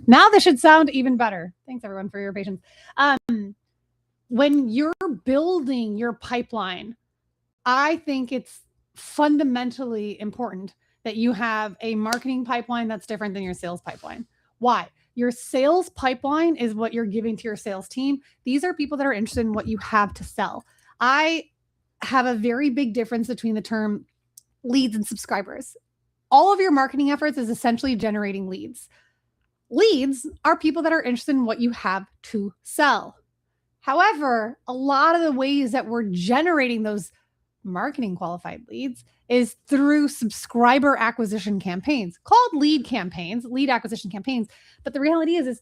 Now this should sound even better. Thanks everyone for your patience. When you're building your pipeline, I think it's fundamentally important that you have a marketing pipeline that's different than your sales pipeline. Why? Your sales pipeline is what you're giving to your sales team. These are people that are interested in what you have to sell. I have a very big difference between the term leads and subscribers. All of your marketing efforts is essentially generating leads. Leads are people that are interested in what you have to sell. However, a lot of the ways that we're generating those marketing qualified leads is through subscriber acquisition campaigns called lead acquisition campaigns. But the reality is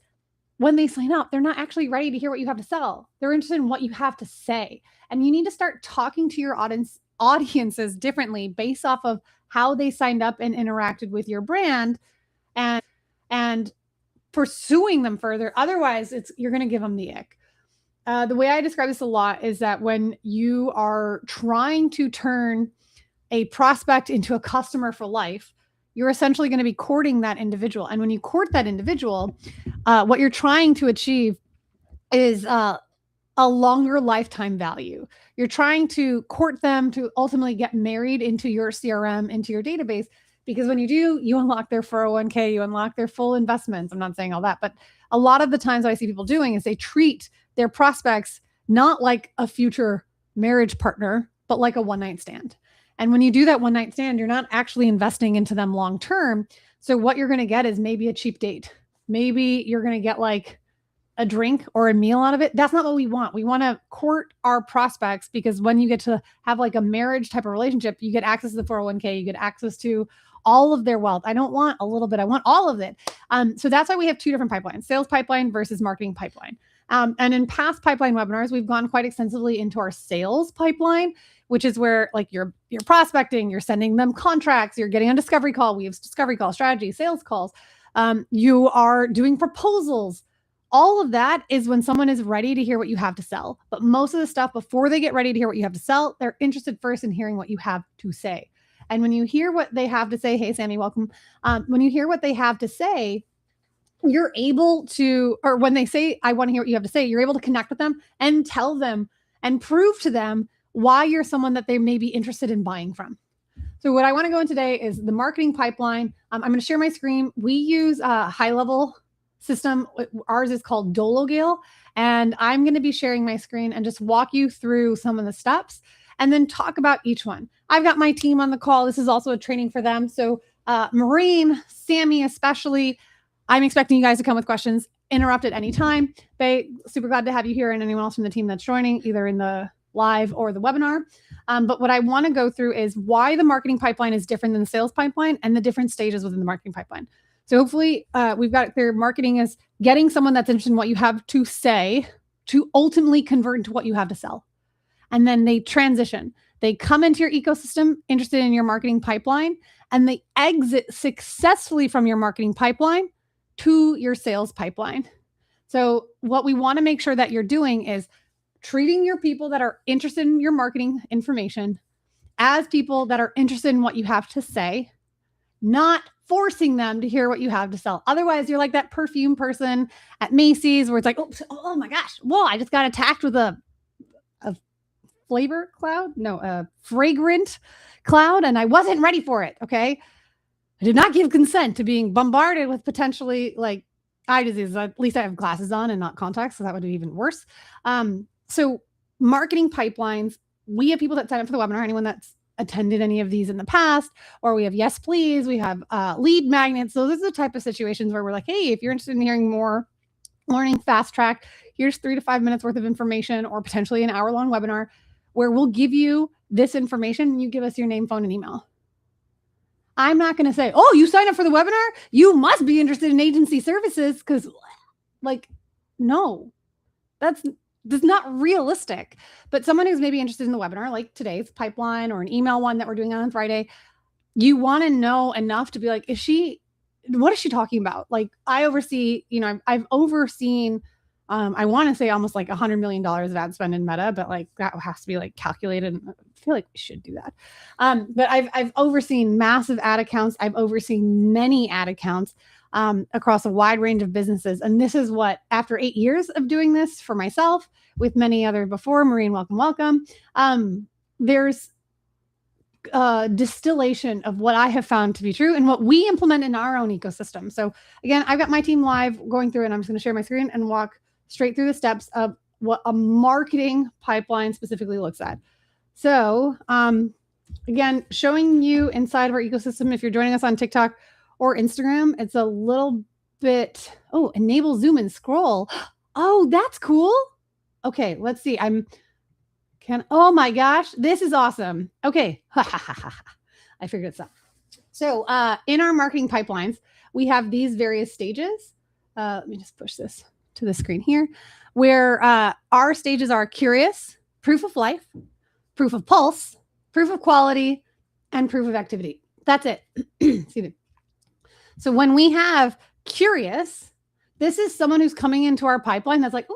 when they sign up, they're not actually ready to hear what you have to sell. They're interested in what you have to say. And you need to start talking to your audiences differently based off of how they signed up and interacted with your brand and pursuing them further. Otherwise, you're going to give them the ick. The way I describe this a lot is that when you are trying to turn a prospect into a customer for life, you're essentially going to be courting that individual. And when you court that individual, what you're trying to achieve is a longer lifetime value. You're trying to court them to ultimately get married into your CRM, into your database, because when you do, you unlock their 401k, you unlock their full investments. I'm not saying all that, but a lot of the times what I see people doing is they treat their prospects not like a future marriage partner, but like a one-night stand. And when you do that one-night stand, you're not actually investing into them long-term. So what you're going to get is maybe a cheap date. Maybe you're going to get like a drink or a meal out of it. That's not what we want. We want to court our prospects, because when you get to have like a marriage type of relationship, you get access to the 401k, you get access to all of their wealth. I don't want a little bit. I want all of it. So that's why we have two different pipelines, sales pipeline versus marketing pipeline. And in past pipeline webinars, we've gone quite extensively into our sales pipeline, which is where like you're prospecting, you're sending them contracts, you're getting on discovery call. We have discovery call, strategy, sales calls. You are doing proposals. All of that is when someone is ready to hear what you have to sell. But most of the stuff before they get ready to hear what you have to sell, they're interested first in hearing what you have to say. And when you hear what they have to say, hey, Sammy, welcome. When you hear what they have to say, you're able to, or when they say, I want to hear what you have to say, you're able to connect with them and tell them and prove to them why you're someone that they may be interested in buying from. So what I want to go in today is the marketing pipeline. I'm going to share my screen. We use a high-level system. Ours is called DoloGale. And I'm going to be sharing my screen and just walk you through some of the steps and then talk about each one. I've got my team on the call. This is also a training for them. So Maureen, Sammy especially, I'm expecting you guys to come with questions, interrupt at any time. Bae, super glad to have you here, and anyone else from the team that's joining, either in the live or the webinar. But what I want to go through is why the marketing pipeline is different than the sales pipeline and the different stages within the marketing pipeline. So hopefully we've got it clear. Marketing is getting someone that's interested in what you have to say to ultimately convert into what you have to sell. And then they transition. They come into your ecosystem interested in your marketing pipeline, and they exit successfully from your marketing pipeline to your sales pipeline. So what we want to make sure that you're doing is treating your people that are interested in your marketing information as people that are interested in what you have to say, not forcing them to hear what you have to sell. Otherwise, you're like that perfume person at Macy's where it's like, oh my gosh, whoa, I just got attacked with a flavor cloud? No, a fragrant cloud, and I wasn't ready for it, okay? I did not give consent to being bombarded with potentially like eye disease. At least I have glasses on and not contacts, so that would be even worse. So marketing pipelines, we have people that sign up for the webinar, anyone that's attended any of these in the past, or we have Yes Please, we have lead magnets. Those are the type of situations where we're like, hey, if you're interested in hearing more, learning fast track, here's 3 to 5 minutes worth of information, or potentially an hour-long webinar where we'll give you this information and you give us your name, phone, and email. I'm not going to say, oh, you signed up for the webinar? You must be interested in agency services, because like, no, that's not realistic. But someone who's maybe interested in the webinar, like today's pipeline or an email one that we're doing on Friday, you want to know enough to be like, what is she talking about? Like I oversee, I've overseen, I want to say almost like $100 million of ad spend in Meta, but like that has to be like calculated. I feel like we should do that. But I've overseen massive ad accounts. I've overseen many ad accounts. across a wide range of businesses. And this is what, after 8 years of doing this for myself, with many others before, Maureen, welcome. There's distillation of what I have found to be true and what we implement in our own ecosystem. So again, I've got my team live going through, and I'm just going to share my screen and walk straight through the steps of what a marketing pipeline specifically looks at. So again, showing you inside of our ecosystem. If you're joining us on TikTok or Instagram, it's a little bit, enable zoom and scroll. Oh, that's cool. Okay, let's see. Oh my gosh, this is awesome. Okay. I figured it out. So in our marketing pipelines, we have these various stages. Let me just push this to the screen here, where our stages are curious, proof of life, proof of pulse, proof of quality, and proof of activity. That's it. Excuse me. So when we have curious, this is someone who's coming into our pipeline that's like,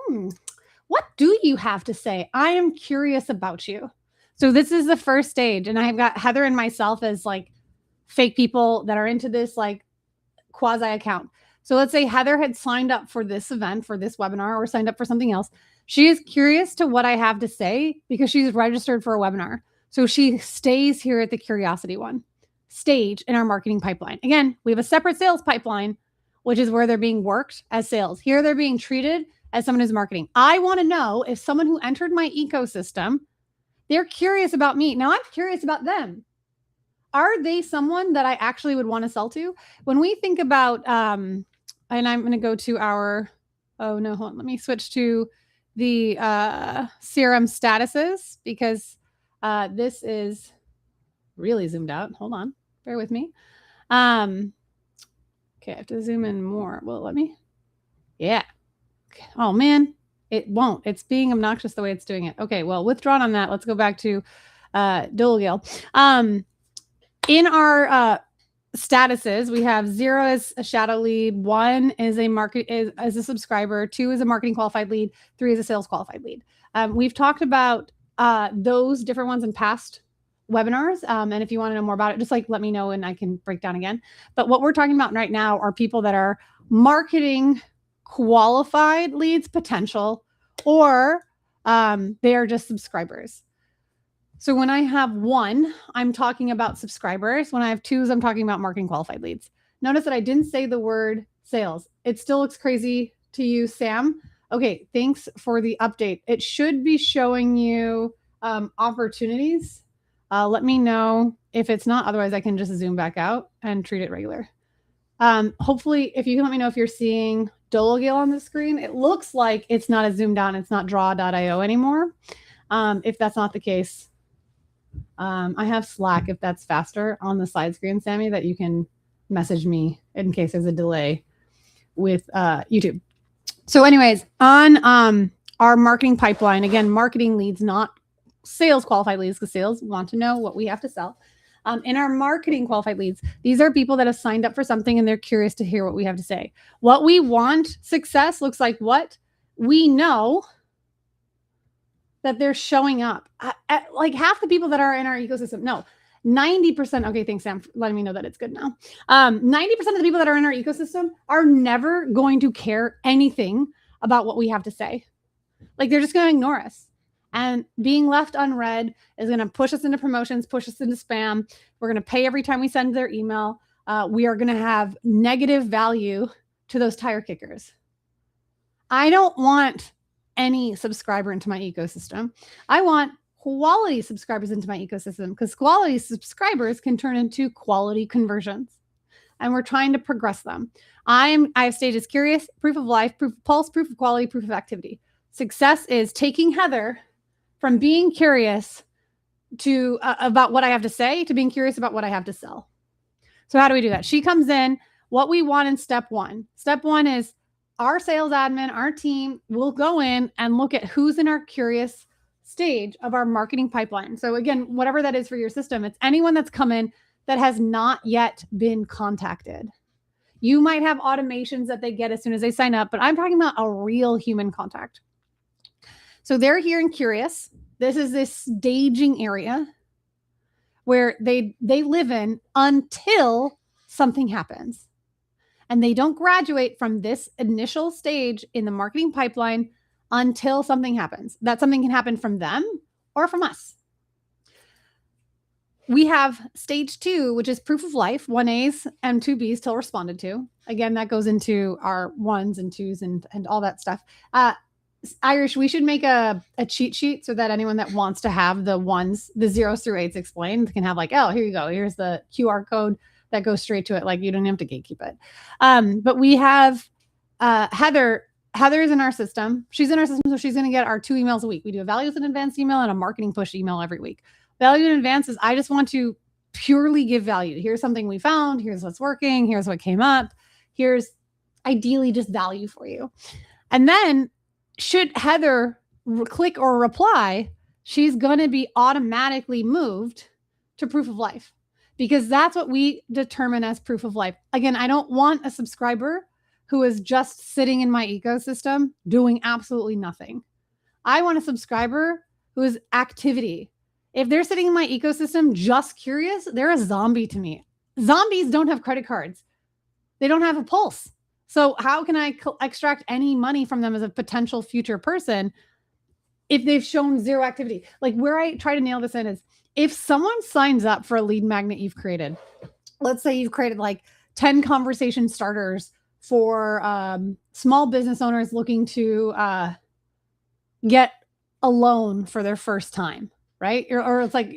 what do you have to say? I am curious about you. So this is the first stage. And I've got Heather and myself as like fake people that are into this like quasi account. So let's say Heather had signed up for this event, for this webinar, or signed up for something else. She is curious to what I have to say because she's registered for a webinar. So she stays here at the curiosity one stage in our marketing pipeline. Again, we have a separate sales pipeline, which is where they're being worked as sales. Here they're being treated as someone who's marketing. I want to know if someone who entered my ecosystem, they're curious about me. Now I'm curious about them. Are they someone that I actually would want to sell to? When we think about, and I'm going to go to our, hold on, let me switch to the CRM statuses because this is really zoomed out. Hold on, bear with me. Okay, I have to zoom in more. Will it let me? Yeah. Oh man, it won't. It's being obnoxious the way it's doing it. Okay, well, withdrawn on that. Let's go back to Dolagale. In our statuses, we have 0 as a shadow lead, 1 is as a subscriber, 2 is a marketing qualified lead, 3 is a sales qualified lead. We've talked about those different ones in past webinars. And if you want to know more about it, just like let me know and I can break down again. But what we're talking about right now are people that are marketing qualified leads potential, or they are just subscribers. So when I have 1, I'm talking about subscribers. When I have 2s, I'm talking about marketing qualified leads. Notice that I didn't say the word sales. It still looks crazy to you, Sam. Okay, thanks for the update. It should be showing you opportunities. Let me know if it's not. Otherwise, I can just zoom back out and treat it regular. Hopefully, if you can let me know if you're seeing Dolagale on the screen, it looks like it's not a zoomed down. It's not draw.io anymore. If that's not the case, I have Slack if that's faster on the side screen, Sammy, that you can message me in case there's a delay with YouTube. So anyways, on our marketing pipeline, again, marketing leads, not sales qualified leads, because sales want to know what we have to sell. In our marketing qualified leads, these are people that have signed up for something and they're curious to hear what we have to say. What we want success looks like what we know that they're showing up. Like half the people that are in our ecosystem, no, 90%. Okay, thanks, Sam, for letting me know that it's good now. 90% of the people that are in our ecosystem are never going to care anything about what we have to say. Like they're just going to ignore us. And being left unread is going to push us into promotions, push us into spam. We're going to pay every time we send their email. We are going to have negative value to those tire kickers. I don't want any subscriber into my ecosystem. I want quality subscribers into my ecosystem because quality subscribers can turn into quality conversions. And we're trying to progress them. I have stages curious, proof of life, proof of pulse, proof of quality, proof of activity. Success is taking Heather from being curious to about what I have to say to being curious about what I have to sell. So how do we do that? She comes in. What we want in step 1. Step 1 is our sales admin, our team will go in and look at who's in our curious stage of our marketing pipeline. So again, whatever that is for your system, it's anyone that's come in that has not yet been contacted. You might have automations that they get as soon as they sign up, but I'm talking about a real human contact. So they're here and curious. This is this staging area where they live in until something happens. and they don't graduate from this initial stage in the marketing pipeline until something happens. That something can happen from them or from us. We have stage 2, which is proof of life, 1As and 2Bs till responded to. Again, that goes into our 1s and 2s and all that stuff. Irish, we should make a cheat sheet so that anyone that wants to have the 1s, the 0s through 8s explained can have like, oh, here you go. Here's the QR code that goes straight to it. Like you don't have to gatekeep it. But we have Heather. Heather is in our system. She's in our system, so she's going to get our 2 emails a week. We do a values in advance email and a marketing push email every week. Value in advance is I just want to purely give value. Here's something we found. Here's what's working. Here's what came up. Here's ideally just value for you. And then should Heather click or reply, she's going to be automatically moved to proof of life because that's what we determine as proof of life. Again, I don't want a subscriber who is just sitting in my ecosystem doing absolutely nothing. I want a subscriber who is activity. If they're sitting in my ecosystem just curious, they're a zombie to me. Zombies don't have credit cards. They don't have a pulse. So how can I extract any money from them as a potential future person if they've shown zero activity? Like where I try to nail this in is if someone signs up for a lead magnet you've created, let's say you've created like 10 conversation starters for small business owners looking to get a loan for their first time. Right? Or it's like,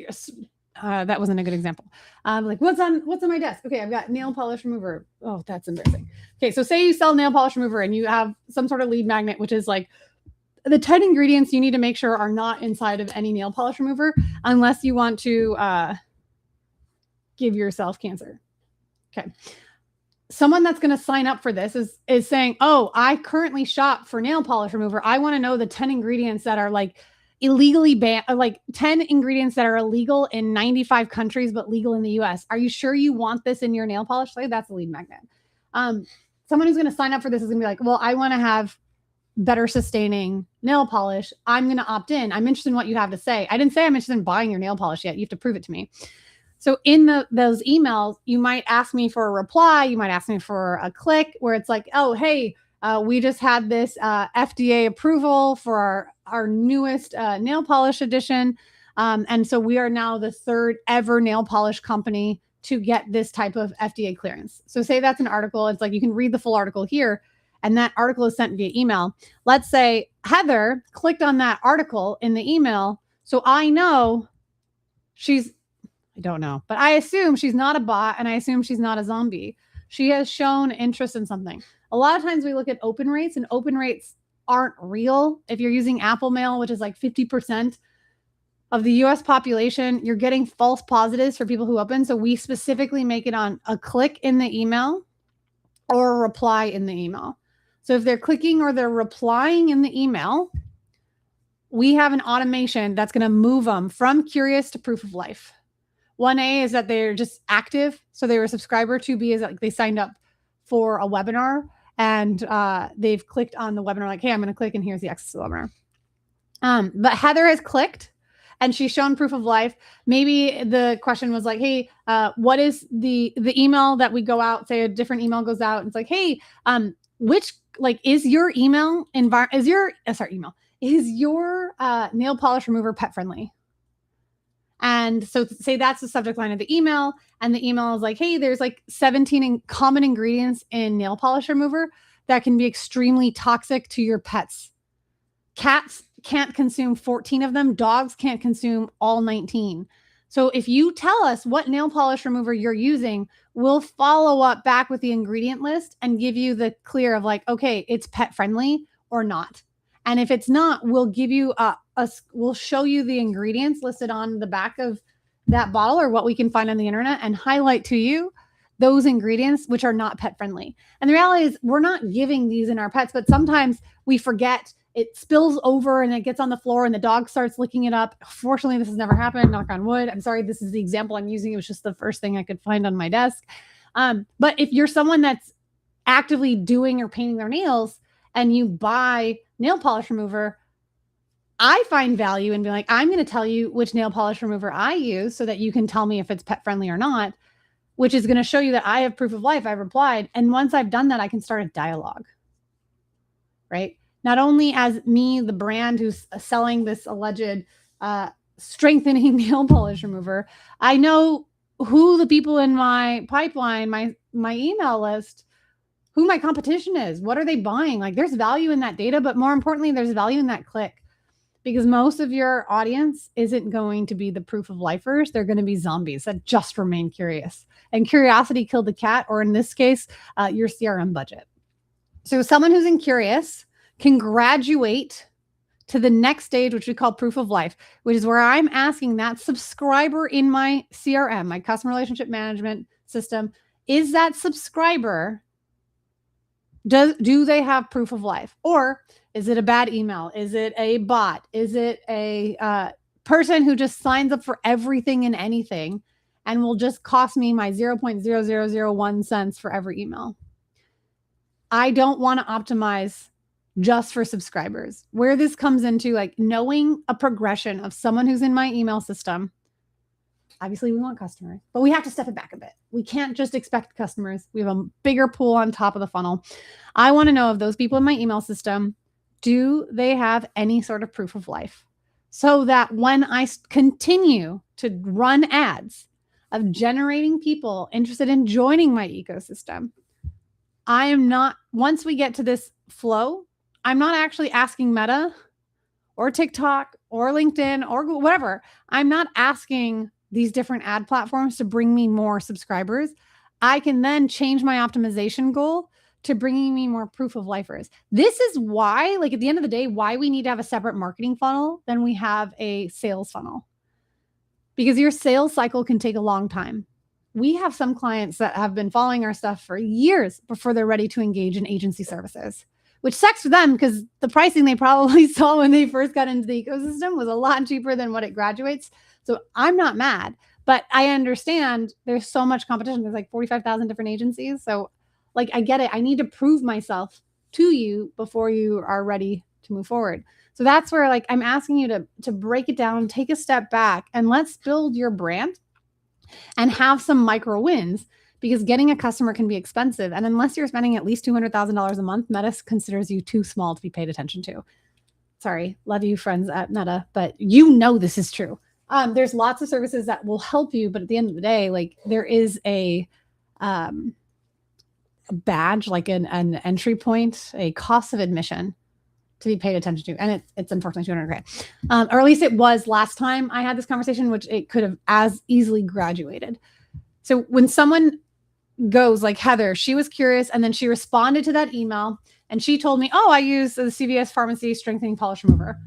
that wasn't a good example. Like what's on my desk? Okay. I've got nail polish remover. Oh, that's embarrassing. Okay. So say you sell nail polish remover and you have some sort of lead magnet, which is like the 10 ingredients you need to make sure are not inside of any nail polish remover, unless you want to give yourself cancer. Okay. Someone that's going to sign up for this is saying, oh, I currently shop for nail polish remover. I want to know the 10 ingredients that are like illegally banned, like 10 ingredients that are illegal in 95 countries, but legal in the US. Are you sure you want this in your nail polish? Like, that's a lead magnet. Someone who's going to sign up for this is going to be like, well, I want to have better sustaining nail polish. I'm going to opt in. I'm interested in what you have to say. I didn't say I'm interested in buying your nail polish yet. You have to prove it to me. So in those emails, you might ask me for a reply. You might ask me for a click where it's like, oh, hey, we just had this FDA approval for our newest nail polish edition. And so we are now the 3rd ever nail polish company to get this type of FDA clearance. So say that's an article. It's like you can read the full article here. And that article is sent via email. Let's say Heather clicked on that article in the email. So I know I don't know, but I assume she's not a bot and I assume she's not a zombie. She has shown interest in something. A lot of times we look at open rates and open rates aren't real. If you're using Apple Mail, which is like 50% of the US population, you're getting false positives for people who open. So we specifically make it on a click in the email or a reply in the email. So if they're clicking or they're replying in the email, we have an automation that's going to move them from curious to proof of life. 1A is that they're just active. So they were a subscriber. 2B is that they signed up for a webinar and they've clicked on the webinar like, hey, I'm going to click and here's the access to the webinar. But Heather has clicked and she's shown proof of life. Maybe the question was like, hey, what is the email that we go out, say a different email goes out. And it's like, hey, is your email is your nail polish remover pet friendly? And so say that's the subject line of the email. And the email is like, hey, there's like 17 common ingredients in nail polish remover that can be extremely toxic to your pets. Cats can't consume 14 of them. Dogs can't consume all 19. So if you tell us what nail polish remover you're using, we'll follow up back with the ingredient list and give you the clear of like, okay, it's pet friendly or not. And if it's not, we'll give you we'll show you the ingredients listed on the back of that bottle or what we can find on the internet and highlight to you those ingredients which are not pet friendly. And the reality is we're not giving these in our pets, but sometimes we forget, it spills over and it gets on the floor and the dog starts licking it up. Fortunately, this has never happened, knock on wood. I'm sorry, this is the example I'm using. It was just the first thing I could find on my desk. But if you're someone that's actively doing or painting their nails and you buy nail polish remover, I find value in being like, I'm going to tell you which nail polish remover I use so that you can tell me if it's pet friendly or not. which is going to show you that I have proof of life. I've replied. And once I've done that, I can start a dialogue, right? Not only as me, the brand who's selling this alleged strengthening nail polish remover, I know who the people in my pipeline, my email list, who my competition is, what are they buying? Like there's value in that data, but more importantly, there's value in that click, because most of your audience isn't going to be the proof of lifers. They're going to be zombies that just remain curious, and curiosity killed the cat, or in this case, your CRM budget. So someone who's curious can graduate to the next stage, which we call proof of life, which is where I'm asking that subscriber in my CRM, my customer relationship management system, is that subscriber, do they have proof of life? Or is it a bad email? Is it a bot? Is it a person who just signs up for everything and anything and will just cost me my 0.0001 cents for every email? I don't want to optimize just for subscribers. Where this comes into like knowing a progression of someone who's in my email system. Obviously, we want customers, but we have to step it back a bit. We can't just expect customers. We have a bigger pool on top of the funnel. I want to know if those people in my email system, do they have any sort of proof of life? So that when I continue to run ads of generating people interested in joining my ecosystem, I am not, once we get to this flow, I'm not actually asking Meta or TikTok or LinkedIn or Google, whatever. I'm not asking these different ad platforms to bring me more subscribers. I can then change my optimization goal to bringing me more proof of lifers. This is why, like at the end of the day, why we need to have a separate marketing funnel than we have a sales funnel. Because your sales cycle can take a long time. We have some clients that have been following our stuff for years before they're ready to engage in agency services, which sucks for them because the pricing they probably saw when they first got into the ecosystem was a lot cheaper than what it graduates. So I'm not mad, but I understand there's so much competition. There's like 45,000 different agencies. So like, I get it. I need to prove myself to you before you are ready to move forward. So that's where like, I'm asking you to break it down, take a step back, and let's build your brand and have some micro wins, because getting a customer can be expensive. And unless you're spending at least $200,000 a month, Meta considers you too small to be paid attention to. Sorry, love you friends at Meta, but you know this is true. There's lots of services that will help you, but at the end of the day, like there is a badge, like an entry point, a cost of admission to be paid attention to. And it's unfortunately $200,000. Or at least it was last time I had this conversation, which it could have as easily graduated. So when someone goes like Heather, she was curious and then she responded to that email and she told me, oh, I use the CVS Pharmacy Strengthening Polish Remover.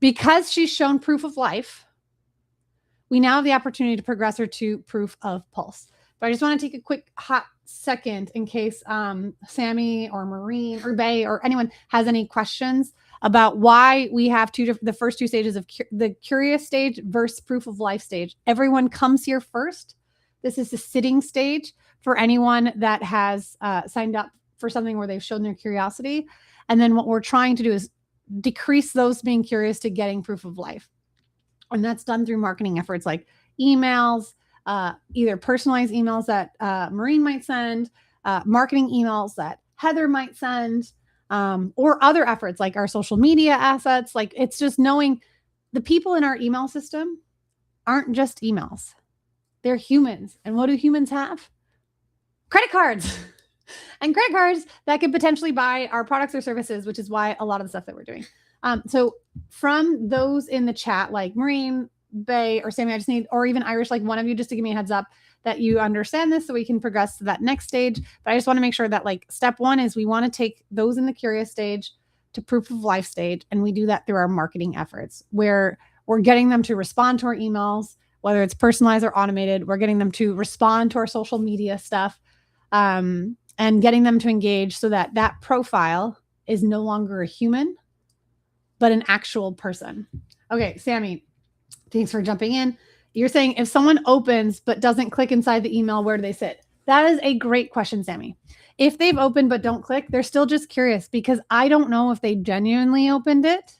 Because she's shown proof of life, we now have the opportunity to progress her to proof of pulse. But I just want to take a quick hot second in case Sammy or Maureen or Bay or anyone has any questions about why we have the first two stages of the curious stage versus proof of life stage. Everyone comes here first. This is the sitting stage for anyone that has signed up for something where they've shown their curiosity. And then what we're trying to do is decrease those being curious to getting proof of life. And that's done through marketing efforts like emails, either personalized emails that Maureen might send, marketing emails that Heather might send, or other efforts like our social media assets. Like it's just knowing the people in our email system aren't just emails. They're humans. And what do humans have? Credit cards. And credit cards that could potentially buy our products or services, which is why a lot of the stuff that we're doing. So from those in the chat, like Maureen, Bay, or Sammy, I just need, or even Irish, like one of you just to give me a heads up that you understand this so we can progress to that next stage. But I just want to make sure that like step one is we want to take those in the curious stage to proof of life stage. And we do that through our marketing efforts where we're getting them to respond to our emails, whether it's personalized or automated. We're getting them to respond to our social media stuff, and getting them to engage so that that profile is no longer a human, but an actual person. Okay, Sammy, thanks for jumping in. You're saying if someone opens but doesn't click inside the email, where do they sit? That is a great question, Sammy. If they've opened but don't click, they're still just curious, because I don't know if they genuinely opened it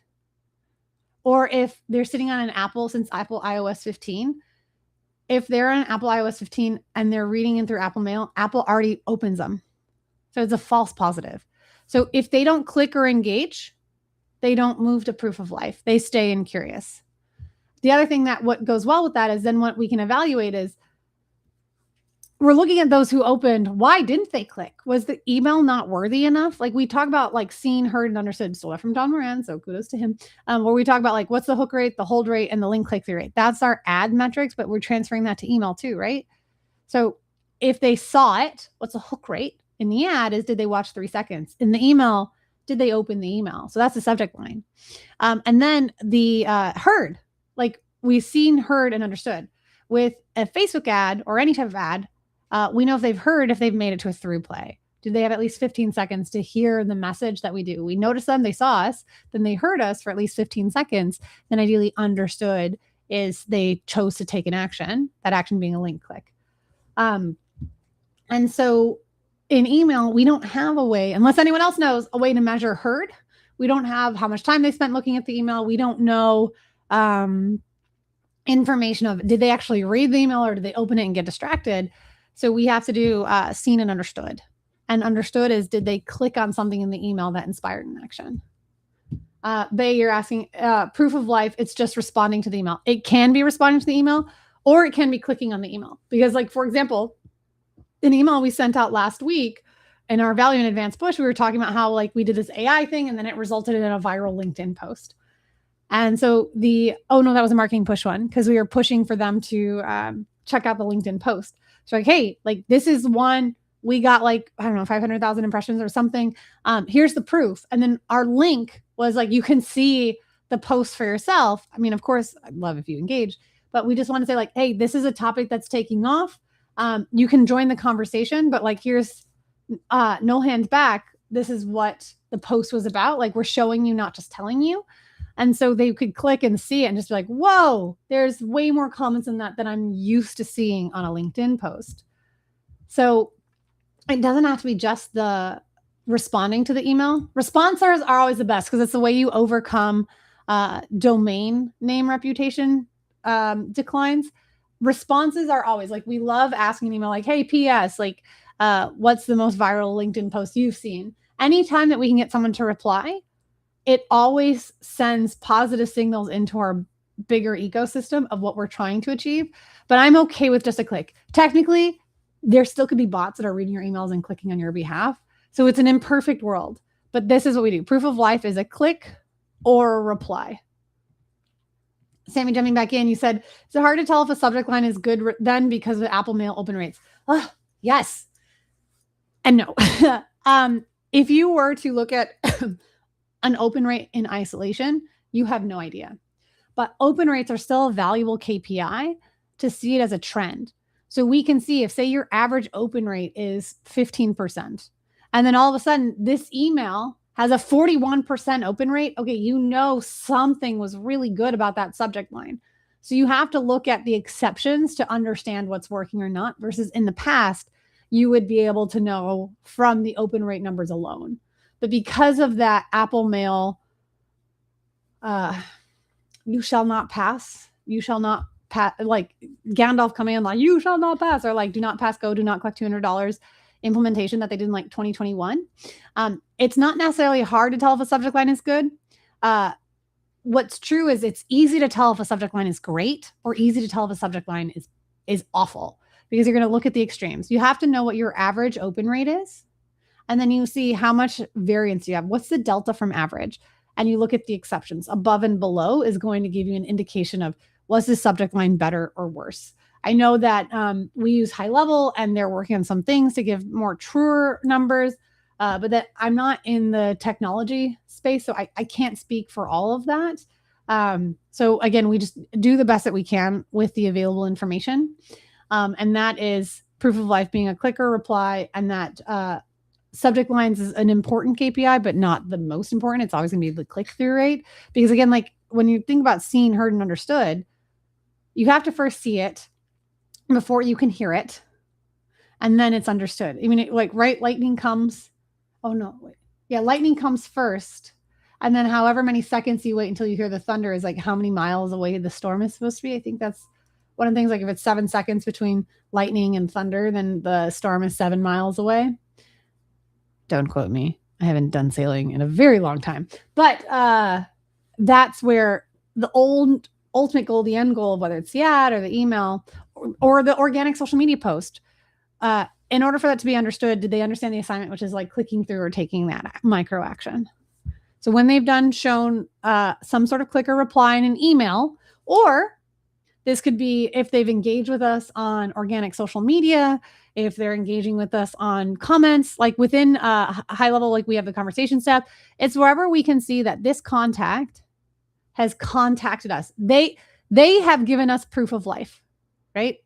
or if they're sitting on an Apple since Apple iOS 15. if they're on Apple iOS 15 and they're reading in through Apple Mail, Apple already opens them. So it's a false positive. So if they don't click or engage, they don't move to proof of life. They stay in curious. The other thing that what goes well with that is then what we can evaluate is we're looking at those who opened. Why didn't they click? Was the email not worthy enough? Like we talk about like seen, heard, and understood. Stole that from Don Moran, so kudos to him. Where we talk about like what's the hook rate, the hold rate, and the link click through rate. That's our ad metrics, but we're transferring that to email too, right? So if they saw it, what's the hook rate? In the ad is did they watch 3 seconds? In the email, did they open the email? So that's the subject line. And then the heard, like we've seen, heard, and understood. With a Facebook ad or any type of ad, we know if they've heard, if they've made it to a through play. Do they have at least 15 seconds to hear the message that we do? We notice them, they saw us, then they heard us for at least 15 seconds, then ideally understood is they chose to take an action, that action being a link click. And so in email, we don't have a way, unless anyone else knows, a way to measure heard. We don't have how much time they spent looking at the email. We don't know information of did they actually read the email or did they open it and get distracted? So we have to do seen and understood. And understood is did they click on something in the email that inspired an action? Bay, you're asking proof of life. It's just responding to the email. It can be responding to the email or it can be clicking on the email. Because like, for example, an email we sent out last week in our value in advance push, we were talking about how like we did this AI thing and then it resulted in a viral LinkedIn post. And so oh no, that was a marketing push one because we were pushing for them to check out the LinkedIn post. So like, hey, like this is one, we got like, I don't know, 500,000 impressions or something. Here's the proof. And then our link was like, you can see the post for yourself. I mean, of course, I'd love if you engage, but we just want to say like, hey, this is a topic that's taking off. You can join the conversation, but like, here's no hands back. This is what the post was about. Like we're showing you, not just telling you. And so they could click and see it and just be like, whoa, there's way more comments in that than I'm used to seeing on a LinkedIn post. So it doesn't have to be just the responding to the email. Responses are always the best because it's the way you overcome domain name reputation declines. Responses are always like, we love asking an email like, hey, PS, like, what's the most viral LinkedIn post you've seen? Anytime that we can get someone to reply, it always sends positive signals into our bigger ecosystem of what we're trying to achieve. But I'm okay with just a click. Technically, there still could be bots that are reading your emails and clicking on your behalf. So it's an imperfect world. But this is what we do. Proof of life is a click or a reply. Sammy, jumping back in, you said, is it hard to tell if a subject line is good then because of Apple Mail open rates? Oh, yes. And no. If you were to look at an open rate in isolation, you have no idea. But open rates are still a valuable KPI to see it as a trend. So we can see if, say, your average open rate is 15%, and then all of a sudden this email has a 41% open rate. Okay, you know something was really good about that subject line. So you have to look at the exceptions to understand what's working or not, versus in the past, you would be able to know from the open rate numbers alone. But because of that Apple Mail, you shall not pass, you shall not pass, like Gandalf coming in like, you shall not pass, or like do not pass go, do not collect $200 implementation that they did in like 2021. It's not necessarily hard to tell if a subject line is good. What's true is it's easy to tell if a subject line is great or easy to tell if a subject line is awful, because you're going to look at the extremes. You have to know what your average open rate is. And then you see how much variance you have. What's the delta from average? And you look at the exceptions. Above and below is going to give you an indication of, was the subject line better or worse? I know that we use high level and they're working on some things to give more truer numbers, but that I'm not in the technology space, so I can't speak for all of that. So again, we just do the best that we can with the available information. And that is proof of life being a clicker reply, and that subject lines is an important KPI, but not the most important. It's always going to be the click-through rate. Because again, like when you think about seen, heard, and understood, you have to first see it before you can hear it. And then it's understood. I mean, lightning comes. Oh no, wait. Yeah, lightning comes first. And then however many seconds you wait until you hear the thunder is like how many miles away the storm is supposed to be. I think that's One of the things, like if it's 7 seconds between lightning and thunder, then the storm is 7 miles away. Don't quote me. I haven't done sailing in a very long time. But that's where the ultimate goal, the end goal of whether it's the ad or the email or the organic social media post, in order for that to be understood, did they understand the assignment, which is like clicking through or taking that micro action? So when they've shown some sort of click or reply in an email, or this could be if they've engaged with us on organic social media, if they're engaging with us on comments, like within high level, like we have the conversation step, it's wherever we can see that this contact has contacted us. They have given us proof of life, right?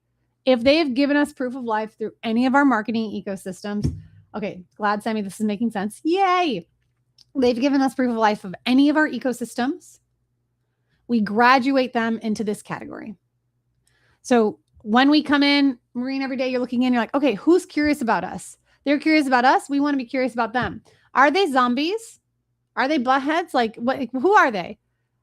If they have given us proof of life through any of our marketing ecosystems, okay, glad, Sammy, this is making sense. Yay. They've given us proof of life of any of our ecosystems. We graduate them into this category. So when we come in, Maureen, every day you're looking in, you're like, okay, who's curious about us? They're curious about us. We want to be curious about them. Are they zombies? Are they buttheads? Like, what? Who are they?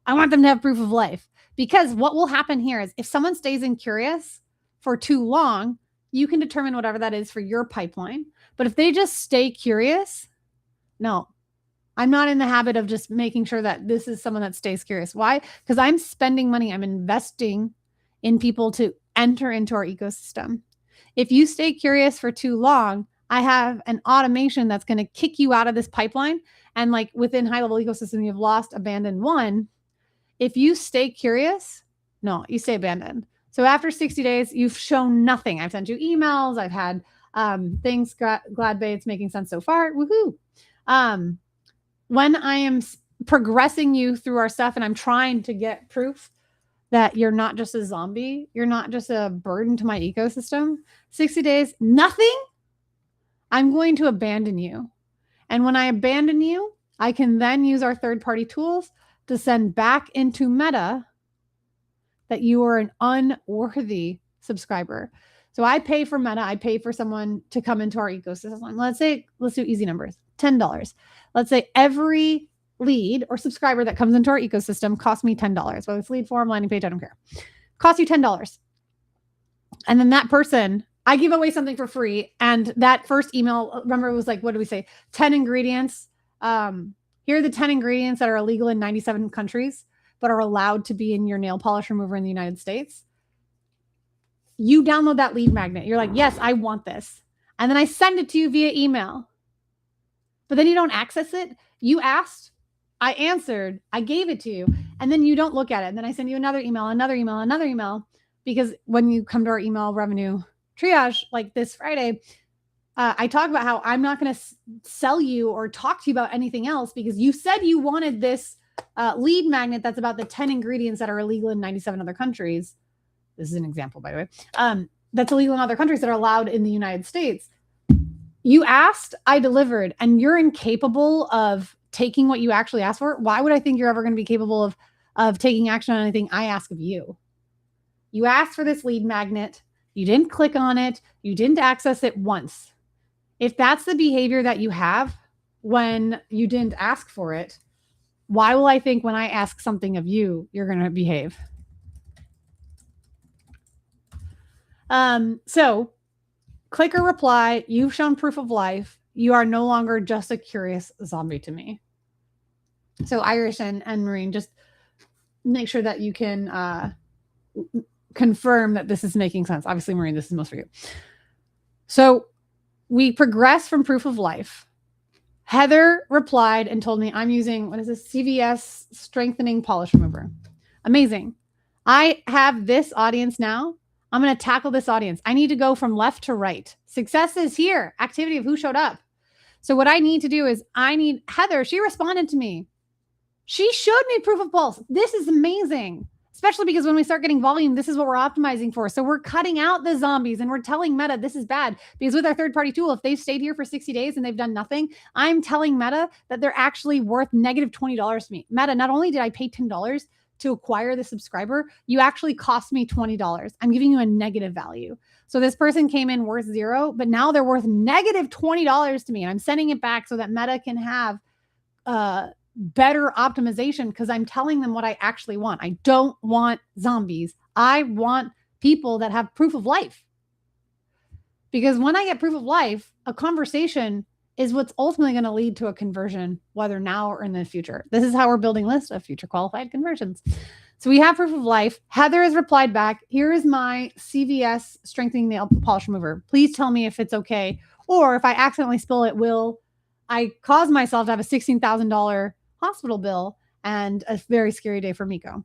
I want them to have proof of life, because what will happen here is if someone stays in curious for too long, you can determine whatever that is for your pipeline. But if they just stay curious, no, I'm not in the habit of just making sure that this is someone that stays curious. Why? Because I'm spending money. I'm investing in people to enter into our ecosystem. If you stay curious for too long, I have an automation that's going to kick you out of this pipeline. And like within high level ecosystem, you've lost, abandoned, won. If you stay curious, no, you stay abandoned. So after 60 days, you've shown nothing. I've sent you emails. I've had things. Glad Bay, it's making sense so far. Woohoo. When I am progressing you through our stuff and I'm trying to get proof that you're not just a zombie, you're not just a burden to my ecosystem, 60 days, nothing, I'm going to abandon you. And when I abandon you, I can then use our third-party tools to send back into Meta that you are an unworthy subscriber. So I pay for Meta. I pay for someone to come into our ecosystem. Let's do easy numbers, $10. Let's say every lead or subscriber that comes into our ecosystem costs me $10. Whether it's lead form, landing page, I don't care. Costs you $10. And then that person, I give away something for free. And that first email, remember, it was like, what do we say? 10 ingredients. Here are the 10 ingredients that are illegal in 97 countries, but are allowed to be in your nail polish remover in the United States. You download that lead magnet. You're like, yes, I want this. And then I send it to you via email. But then you don't access it. You asked, I answered, I gave it to you, and then you don't look at it. And then I send you another email, because when you come to our email revenue triage, like this Friday, I talk about how I'm not going to sell you or talk to you about anything else because you said you wanted this lead magnet that's about the 10 ingredients that are illegal in 97 other countries. This is an example, by the way, that's illegal in other countries that are allowed in the United States. You asked, I delivered, and you're incapable of taking what you actually asked for. Why would I think you're ever going to be capable of taking action on anything I ask of you? You asked for this lead magnet. You didn't click on it. You didn't access it once. If that's the behavior that you have when you didn't ask for it, why will I think when I ask something of you, you're going to behave? So click or reply, you've shown proof of life. You are no longer just a curious zombie to me. So Irish and Marine, just make sure that you can confirm that this is making sense. Obviously, Marine, this is most for you. So we progress from proof of life. Heather replied and told me, I'm using, what is this? CVS strengthening polish remover. Amazing. I have this audience now. I'm going to tackle this audience. I need to go from left to right. Success is here. Activity of who showed up. So what I need to do is Heather, she responded to me. She showed me proof of pulse. This is amazing, especially because when we start getting volume, this is what we're optimizing for. So we're cutting out the zombies and we're telling Meta this is bad, because with our third-party tool, if they've stayed here for 60 days and they've done nothing, I'm telling Meta that they're actually worth negative $20 to me. Meta, not only did I pay $10 to acquire the subscriber, you actually cost me $20. I'm giving you a negative value. So this person came in worth $0, but now they're worth negative $20 to me. And I'm sending it back so that Meta can have better optimization, because I'm telling them what I actually want. I don't want zombies. I want people that have proof of life. Because when I get proof of life, a conversation is what's ultimately going to lead to a conversion, whether now or in the future. This is how we're building lists of future qualified conversions. So we have proof of life. Heather has replied back. Here is my CVS strengthening nail polish remover. Please tell me if it's okay. Or if I accidentally spill it, will I cause myself to have a $16,000 hospital bill and a very scary day for Miko?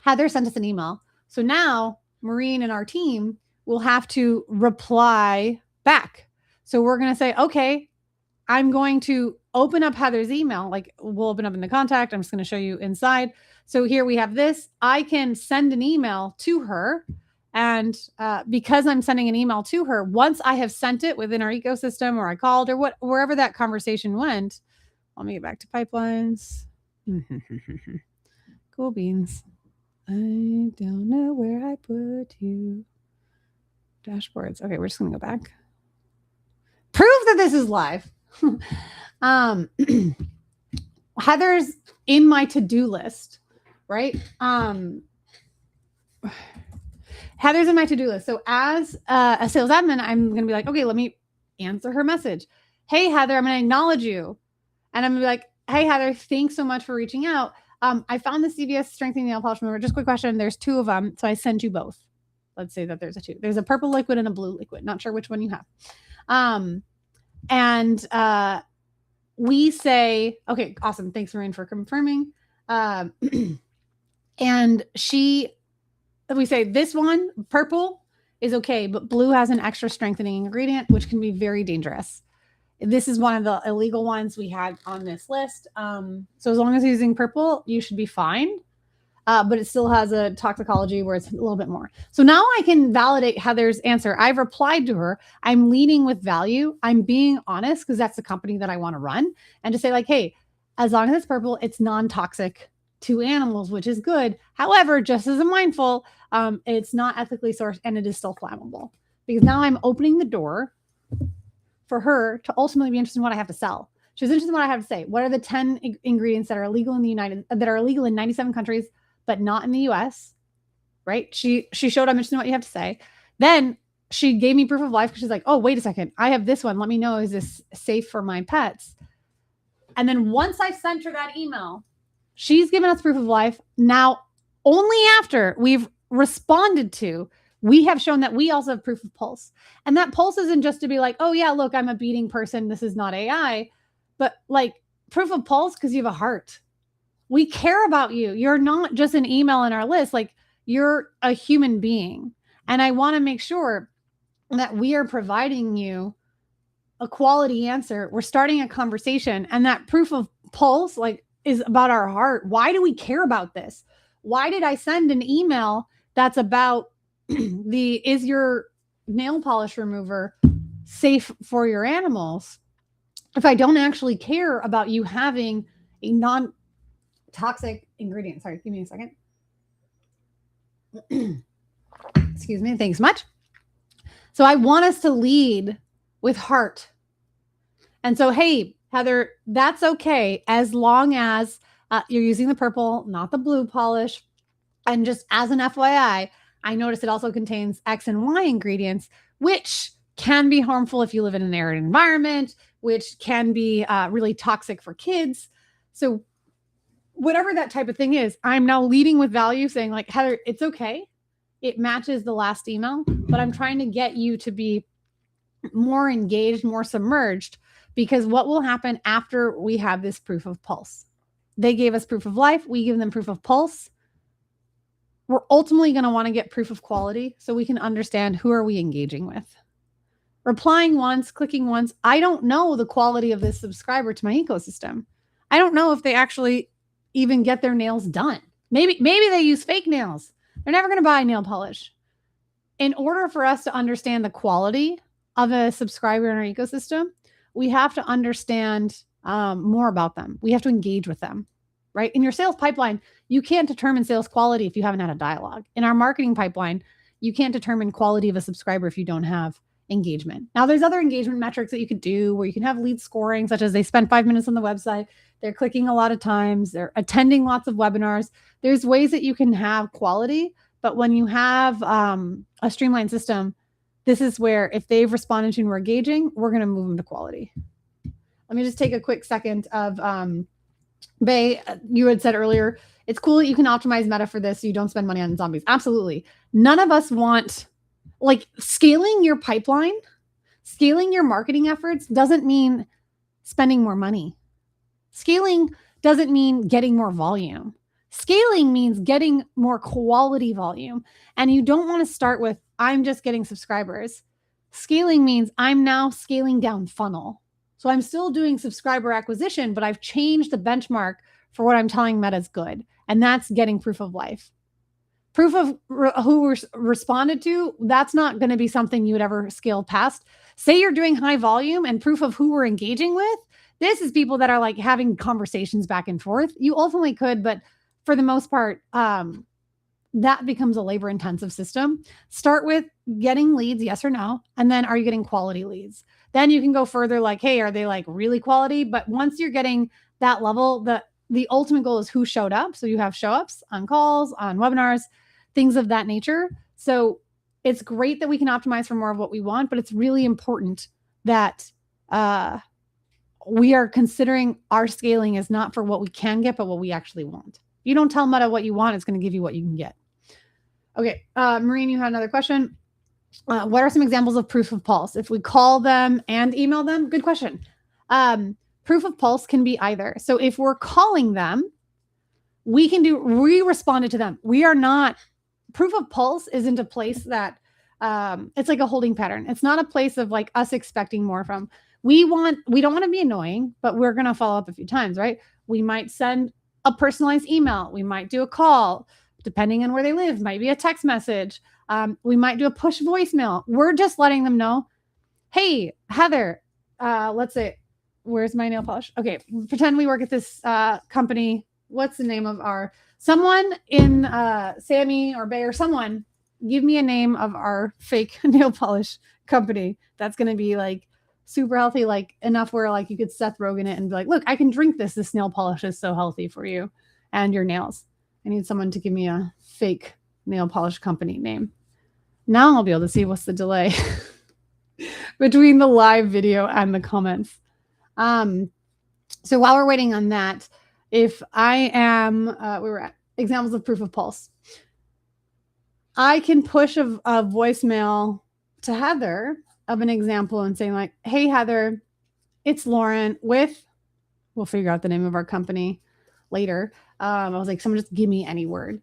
Heather sent us an email. So now Maureen and our team will have to reply back. So we're going to say, okay, I'm going to open up Heather's email. Like we'll open up in the contact. I'm just going to show you inside. So here we have this. I can send an email to her. And because I'm sending an email to her, once I have sent it within our ecosystem or I called or wherever that conversation went, let me get back to pipelines. Cool beans. I don't know where I put you. Dashboards. Okay, we're just going to go back. Prove that this is live. Heather's in my to-do list, right? Heather's in my to-do list. So as a sales admin, I'm going to be like, okay, let me answer her message. Hey, Heather, I'm going to acknowledge you. And I'm going to be like, hey, Heather, thanks so much for reaching out. I found the CVS strengthening nail polish remover. Just a quick question. There's 2 of them. So I sent you both. Let's say that there's a 2. There's a purple liquid and a blue liquid. Not sure which one you have. We say, okay, awesome. Thanks, Maureen, for confirming. And we say this one, purple, is okay, but blue has an extra strengthening ingredient, which can be very dangerous. This is one of the illegal ones we had on this list. So as long as you're using purple, you should be fine. But it still has a toxicology where it's a little bit more. So now I can validate Heather's answer. I've replied to her. I'm leading with value. I'm being honest because that's the company that I want to run. And to say like, hey, as long as it's purple, it's non-toxic to animals, which is good. However, just as a mindful, it's not ethically sourced and it is still flammable. Because now I'm opening the door for her to ultimately be interested in what I have to sell. She was interested in what I have to say. What are the 10 ingredients that are illegal in 97 countries, but not in the US, right? She showed I'm interested in what you have to say. Then she gave me proof of life because she's like, oh, wait a second. I have this one. Let me know, is this safe for my pets? And then once I sent her that email, she's given us proof of life. Now, only after we've responded to, we have shown that we also have proof of pulse. And that pulse isn't just to be like, oh yeah, look, I'm a beating person. This is not AI, but like proof of pulse because you have a heart. We care about you. You're not just an email in our list. Like you're a human being. And I want to make sure that we are providing you a quality answer. We're starting a conversation and that proof of pulse like is about our heart. Why do we care about this? Why did I send an email that's about is your nail polish remover safe for your animals if I don't actually care about you having a non-toxic ingredient? Sorry, give me a second. Excuse me. Thanks much. So I want us to lead with heart. And so, hey, Heather, that's okay as long as you're using the purple, not the blue polish. And just as an FYI, I noticed it also contains X and Y ingredients, which can be harmful if you live in an arid environment, which can be really toxic for kids. So whatever that type of thing is, I'm now leading with value saying like, Heather, it's okay. It matches the last email, but I'm trying to get you to be more engaged, more submerged, because what will happen after we have this proof of pulse? They gave us proof of life. We give them proof of pulse. We're ultimately going to want to get proof of quality so we can understand who are we engaging with. Replying once, clicking once. I don't know the quality of this subscriber to my ecosystem. I don't know if they actually even get their nails done. Maybe they use fake nails. They're never going to buy nail polish. In order for us to understand the quality of a subscriber in our ecosystem, we have to understand more about them. We have to engage with them, right? In your sales pipeline, you can't determine sales quality if you haven't had a dialogue. In our marketing pipeline, you can't determine quality of a subscriber if you don't have engagement. Now, there's other engagement metrics that you could do where you can have lead scoring, such as they spend 5 minutes on the website, they're clicking a lot of times, they're attending lots of webinars. There's ways that you can have quality, But when you have a streamlined system, this is where if they've responded to and we're engaging, we're going to move them to quality. Let me just take a quick second of Bay. You had said earlier, it's cool that you can optimize meta for this so you don't spend money on zombies. Absolutely. None of us want, like, scaling your pipeline, scaling your marketing efforts doesn't mean spending more money. Scaling doesn't mean getting more volume. Scaling means getting more quality volume. And you don't want to start with, I'm just getting subscribers. Scaling means I'm now scaling down funnel. So I'm still doing subscriber acquisition, but I've changed the benchmark for what I'm telling Meta is good. And that's getting proof of life. Proof of who responded to, that's not going to be something you would ever scale past. Say you're doing high volume and proof of who we're engaging with. This is people that are like having conversations back and forth. You ultimately could, but for the most part, that becomes a labor intensive system. Start with getting leads, yes or no. And then are you getting quality leads? Then you can go further like, hey, are they like really quality? But once you're getting that level, the ultimate goal is who showed up. So you have show ups on calls, on webinars, things of that nature. So it's great that we can optimize for more of what we want, but it's really important that we are considering our scaling is not for what we can get, but what we actually want. If you don't tell Meta what you want, it's going to give you what you can get. Okay. Maureen, you had another question. What are some examples of proof of pulse? If we call them and email them, good question. Proof of pulse can be either. So if we're calling them, we responded to them. We are not, proof of pulse isn't a place that, it's like a holding pattern. It's not a place of like us expecting more from. We don't want to be annoying, but we're going to follow up a few times, right? We might send a personalized email. We might do a call, depending on where they live, might be a text message. We might do a push voicemail. We're just letting them know, hey, Heather, let's say, where's my nail polish? Okay, pretend we work at this company. What's the name of someone in Sammy or Bay or someone, give me a name of our fake nail polish company that's going to be like super healthy, like enough where like you could Seth Rogen it and be like, look, I can drink this. This nail polish is so healthy for you and your nails. I need someone to give me a fake nail polish company name. Now I'll be able to see what's the delay between the live video and the comments. So while we're waiting on that, if I am, we were at examples of proof of pulse. I can push a voicemail to Heather of an example and saying like, hey, Heather, it's Lauren with, we'll figure out the name of our company later. I was like, someone just give me any word.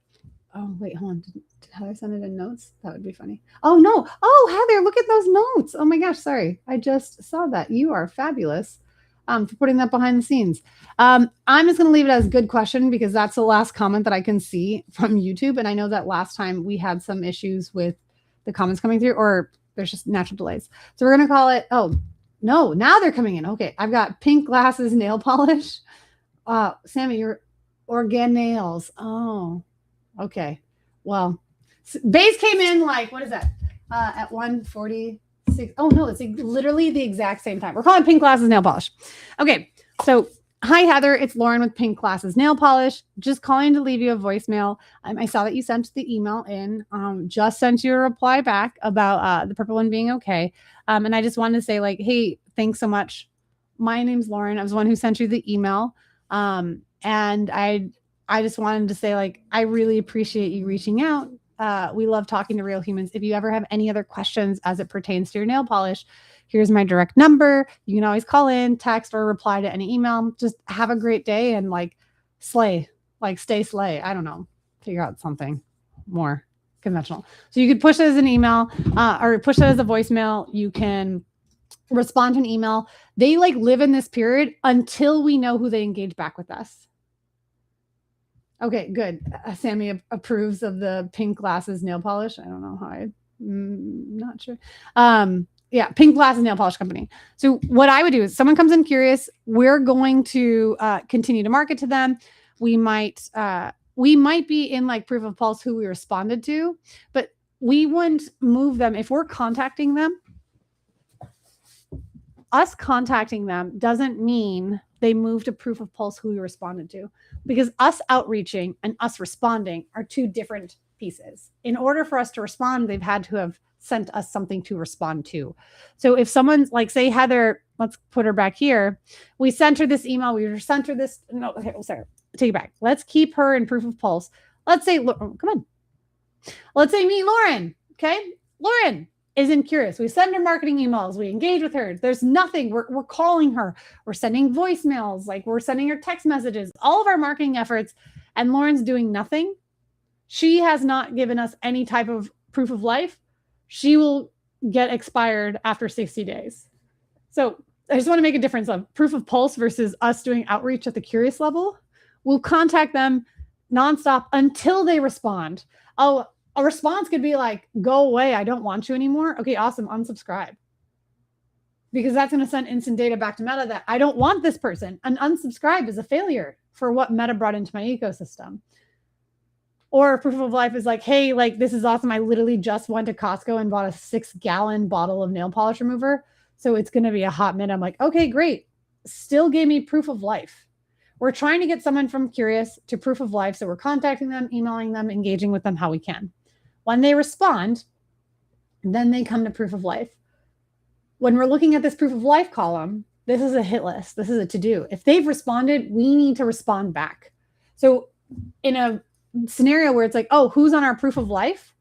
Oh, wait, hold on. Did Heather send it in notes? That would be funny. Oh, no. Oh, Heather, look at those notes. Oh, my gosh. Sorry. I just saw that. You are fabulous for putting that behind the scenes. I'm just going to leave it as a good question because that's the last comment that I can see from YouTube. And I know that last time we had some issues with the comments coming through, or there's just natural delays. So we're going to call it, oh, no, now they're coming in. Okay. I've got pink glasses nail polish. Sammy, you're Organ Nails. Oh, okay. Well, Bays came in like, what is that? At 1:46. Oh, no, it's literally the exact same time. We're calling pink glasses nail polish. Okay. So, hi, Heather. It's Lauren with pink glasses nail polish. Just calling to leave you a voicemail. I saw that you sent the email in. Just sent you a reply back about the purple one being okay. And I just wanted to say like, hey, thanks so much. My name's Lauren. I was the one who sent you the email. And I just wanted to say, like, I really appreciate you reaching out. We love talking to real humans. If you ever have any other questions as it pertains to your nail polish, here's my direct number. You can always call in, text, or reply to any email. Just have a great day and like slay, like stay slay. I don't know, figure out something more conventional. So you could push it as an email or push it as a voicemail. You can respond to an email. They like live in this period until we know who they engage back with us. Okay, good. Sammy approves of the pink glasses nail polish. I don't know how not sure. Yeah, pink glasses nail polish company. So what I would do is someone comes in curious, we're going to continue to market to them. We might be in like proof of pulse who we responded to, but we wouldn't move them if we're contacting them. Us contacting them doesn't mean they move to proof of pulse who we responded to, because us outreaching and us responding are two different pieces. In order for us to respond, they've had to have sent us something to respond to. So if someone's like, say Heather, let's put her back here. We sent her this email. We sent her this. No, okay, sorry. Take it back. Let's keep her in proof of pulse. Let's say, come on. Let's say meet Lauren. Okay. Lauren isn't curious. We send her marketing emails. We engage with her. There's nothing. We're calling her. We're sending voicemails. Like we're sending her text messages, all of our marketing efforts. And Lauren's doing nothing. She has not given us any type of proof of life. She will get expired after 60 days. So I just want to make a difference of proof of pulse versus us doing outreach at the curious level. We'll contact them nonstop until they respond. Oh, a response could be like, go away. I don't want you anymore. Okay, awesome. Unsubscribe. Because that's going to send instant data back to Meta that I don't want this person. An unsubscribe is a failure for what Meta brought into my ecosystem. Or proof of life is like, hey, like this is awesome. I literally just went to Costco and bought a 6-gallon bottle of nail polish remover. So it's going to be a hot minute. I'm like, okay, great. Still gave me proof of life. We're trying to get someone from curious to proof of life. So we're contacting them, emailing them, engaging with them how we can. When they respond, then they come to proof of life. When we're looking at this proof of life column, this is a hit list. This is a to-do. If they've responded, we need to respond back. So in a scenario where it's like, oh, who's on our proof of life?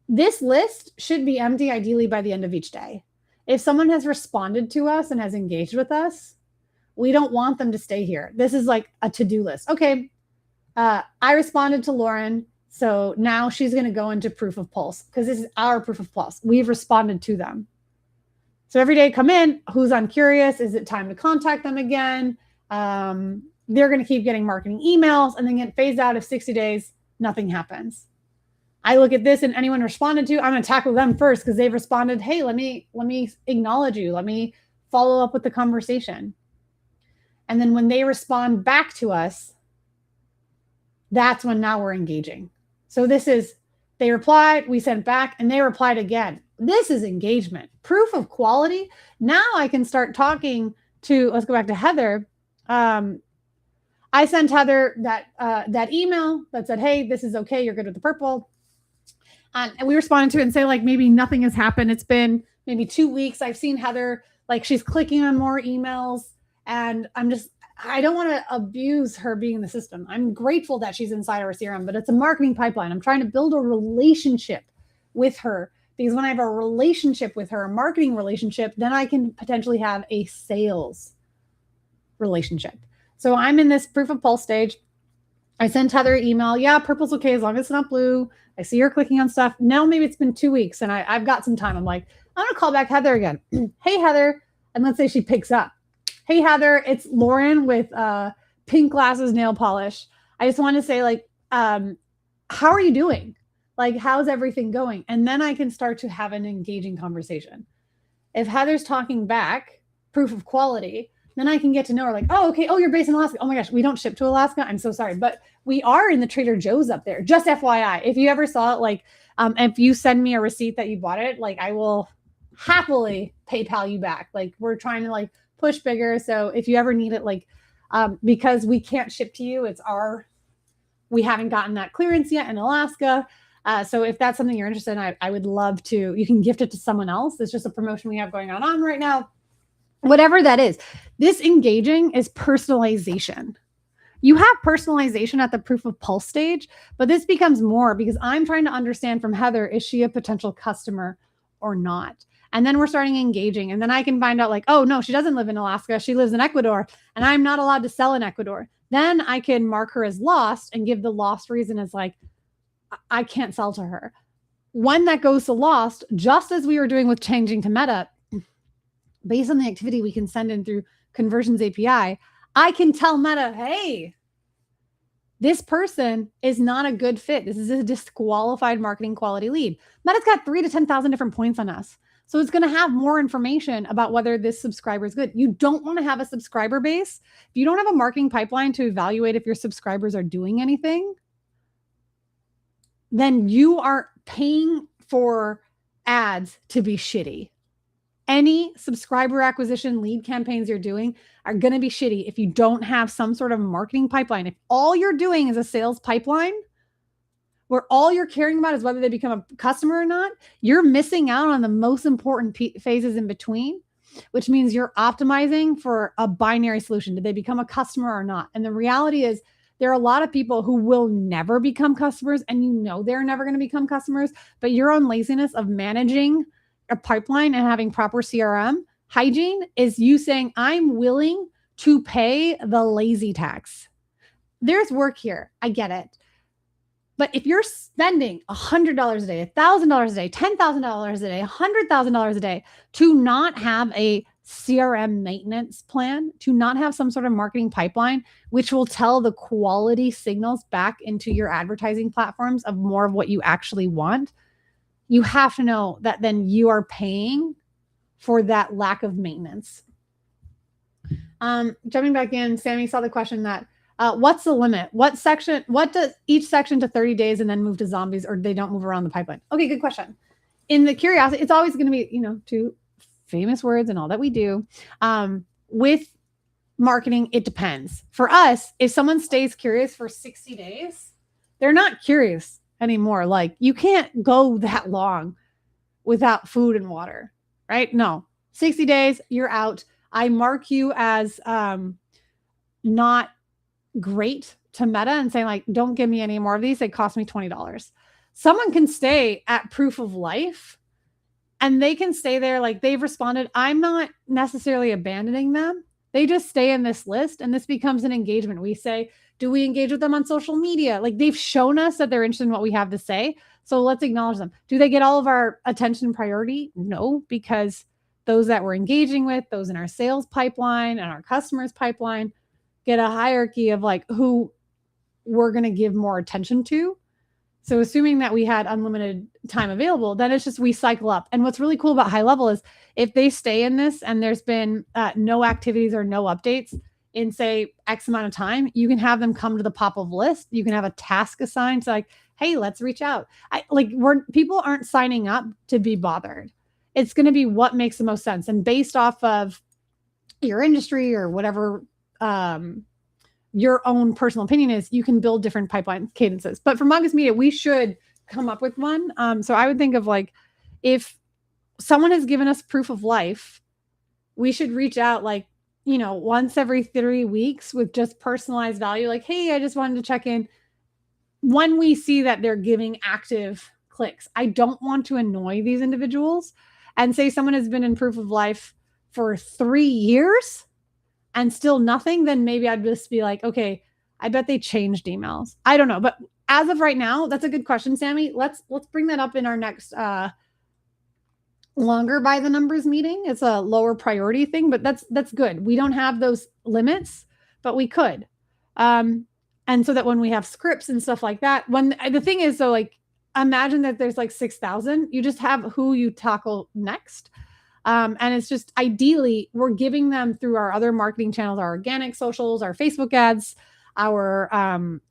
This list should be empty ideally by the end of each day. If someone has responded to us and has engaged with us, we don't want them to stay here. This is like a to-do list. Okay, I responded to Lauren, so now she's going to go into proof of pulse because this is our proof of pulse. We've responded to them. So every day come in, who's on curious? Is it time to contact them again? They're going to keep getting marketing emails and then get phased out of 60 days. Nothing happens. I look at this and anyone responded to, I'm going to tackle them first because they've responded. Hey, let me acknowledge you. Let me follow up with the conversation. And then when they respond back to us, that's when now we're engaging. So this is, they replied, we sent back, and they replied again. This is engagement, proof of quality. Now I can start talking to, let's go back to Heather. I sent Heather that email that said, hey, this is okay. You're good with the purple. And we responded to it and say like, maybe nothing has happened. It's been maybe 2 weeks. I've seen Heather, like she's clicking on more emails and I don't want to abuse her being in the system. I'm grateful that she's inside our CRM, but it's a marketing pipeline. I'm trying to build a relationship with her because when I have a relationship with her, a marketing relationship, then I can potentially have a sales relationship. So I'm in this proof of pulse stage. I sent Heather an email. Yeah, purple's okay as long as it's not blue. I see her clicking on stuff. Now maybe it's been 2 weeks and I've got some time. I'm like, I'm going to call back Heather again. Hey, Heather. And let's say she picks up. Hey, Heather, it's Lauren with pink glasses nail polish. I just want to say like, how are you doing? Like, how's everything going? And then I can start to have an engaging conversation. If Heather's talking back, proof of quality, then I can get to know her like, oh, okay. Oh, you're based in Alaska. Oh my gosh, we don't ship to Alaska. I'm so sorry. But we are in the Trader Joe's up there. Just FYI, if you ever saw it, like, if you send me a receipt that you bought it, like I will happily PayPal you back. Like we're trying to like push bigger. So if you ever need it, like, because we can't ship to you, we haven't gotten that clearance yet in Alaska. So if that's something you're interested in, I would love to, you can gift it to someone else. It's just a promotion we have going on right now. Whatever that is, this engaging is personalization. You have personalization at the proof of pulse stage, but this becomes more because I'm trying to understand from Heather, is she a potential customer or not? And then we're starting engaging. And then I can find out like, oh no, she doesn't live in Alaska. She lives in Ecuador and I'm not allowed to sell in Ecuador. Then I can mark her as lost and give the lost reason as like, I can't sell to her. When that goes to lost, just as we were doing with changing to Meta, based on the activity we can send in through Conversions API, I can tell Meta, hey, this person is not a good fit. This is a disqualified marketing quality lead. Meta's got 3,000 to 10,000 different points on us. So it's going to have more information about whether this subscriber is good. You don't want to have a subscriber base. If you don't have a marketing pipeline to evaluate if your subscribers are doing anything, then you are paying for ads to be shitty. Any subscriber acquisition lead campaigns you're doing are going to be shitty if you don't have some sort of marketing pipeline. If all you're doing is a sales pipeline, where all you're caring about is whether they become a customer or not, you're missing out on the most important phases in between, which means you're optimizing for a binary solution. Did they become a customer or not? And the reality is there are a lot of people who will never become customers, and you know they're never going to become customers, but your own laziness of managing a pipeline and having proper CRM hygiene is you saying, I'm willing to pay the lazy tax. There's work here. I get it. But if you're spending $100 a day, $1,000 a day, $10,000 a day, $100,000 a day to not have a CRM maintenance plan, to not have some sort of marketing pipeline, which will tell the quality signals back into your advertising platforms of more of what you actually want, you have to know that then you are paying for that lack of maintenance. Jumping back in, Sammy saw the question that, what's the limit? What does each section to 30 days and then move to zombies, or they don't move around the pipeline? Okay, good question. In the curiosity, it's always going to be, two famous words and all that we do. With marketing, it depends. For us, if someone stays curious for 60 days, they're not curious anymore. Like, you can't go that long without food and water, right? No, 60 days, you're out. I mark you as not great to Meta and saying, like, don't give me any more of these. They cost me $20. Someone can stay at proof of life and they can stay there. Like, they've responded. I'm not necessarily abandoning them. They just stay in this list, and this becomes an engagement. We say, do we engage with them on social media? Like, they've shown us that they're interested in what we have to say. So let's acknowledge them. Do they get all of our attention and priority? No, because those that we're engaging with, those in our sales pipeline and our customers pipeline, get a hierarchy of like who we're going to give more attention to. So assuming that we had unlimited time available, then it's just we cycle up. And what's really cool about high level is if they stay in this and there's been no activities or no updates in, say, X amount of time, you can have them come to the pop-up list. You can have a task assigned to, like, hey, let's reach out. People aren't signing up to be bothered. It's going to be what makes the most sense. And based off of your industry or whatever your own personal opinion is, you can build different pipeline cadences. But for Mongoose Media, we should come up with one. So I would think of, like, if someone has given us proof of life, we should reach out, like, once every 3 weeks with just personalized value. Like, hey, I just wanted to check in. When we see that they're giving active clicks, I don't want to annoy these individuals. And say someone has been in proof of life for 3 years and still nothing, then maybe I'd just be like, okay, I bet they changed emails. I don't know. But as of right now, that's a good question, Sammy. Let's bring that up in our next longer by the numbers meeting. It's a lower priority thing, but that's good. We don't have those limits, but we could. And so that when we have scripts and stuff like that, when the thing is, so, like, imagine that there's like 6,000, you just have who you tackle next. And it's just, ideally, we're giving them through our other marketing channels, our organic socials, our Facebook ads, our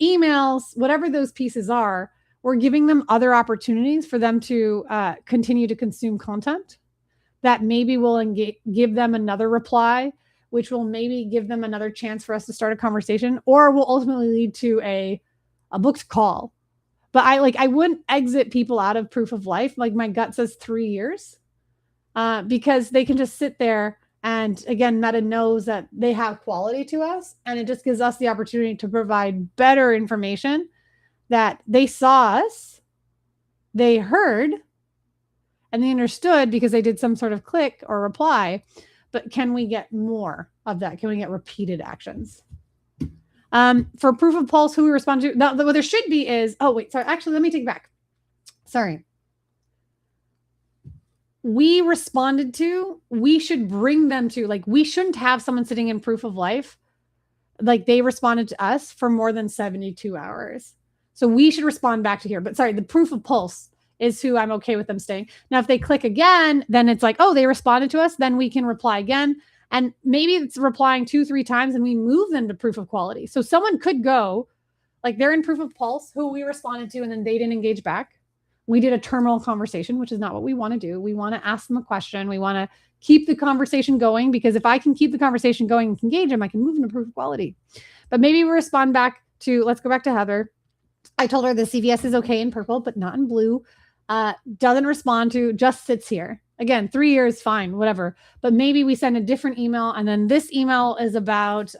emails, whatever those pieces are, we're giving them other opportunities for them to continue to consume content that maybe will give them another reply, which will maybe give them another chance for us to start a conversation, or will ultimately lead to a booked call. But I wouldn't exit people out of proof of life. Like, my gut says 3 years. Because they can just sit there, and again, Meta knows that they have quality to us, and it just gives us the opportunity to provide better information that they saw us, they heard, and they understood because they did some sort of click or reply. But can we get more of that? Can we get repeated actions? For proof of pulse, who we respond to, now, what there should be is, actually, let me take it back. Sorry. We responded to, we should bring them to, like, we shouldn't have someone sitting in proof of life, like they responded to us for more than 72 hours. So we should respond back to here. But sorry, the proof of pulse is who I'm okay with them staying. Now, if they click again, then it's like, oh, they responded to us, then we can reply again. And maybe it's replying 2-3 times and we move them to proof of quality. So someone could go, like, they're in proof of pulse, who we responded to, and then they didn't engage back. We did a terminal conversation, which is not what we want to do. We want to ask them a question. We want to keep the conversation going, because if I can keep the conversation going and engage them, I can move into proof of quality. But maybe we respond back to, let's go back to Heather. I told her the CVS is okay in purple, but not in blue. Doesn't respond to, just sits here. Again, 3 years, fine, whatever. But maybe we send a different email, and then this email is about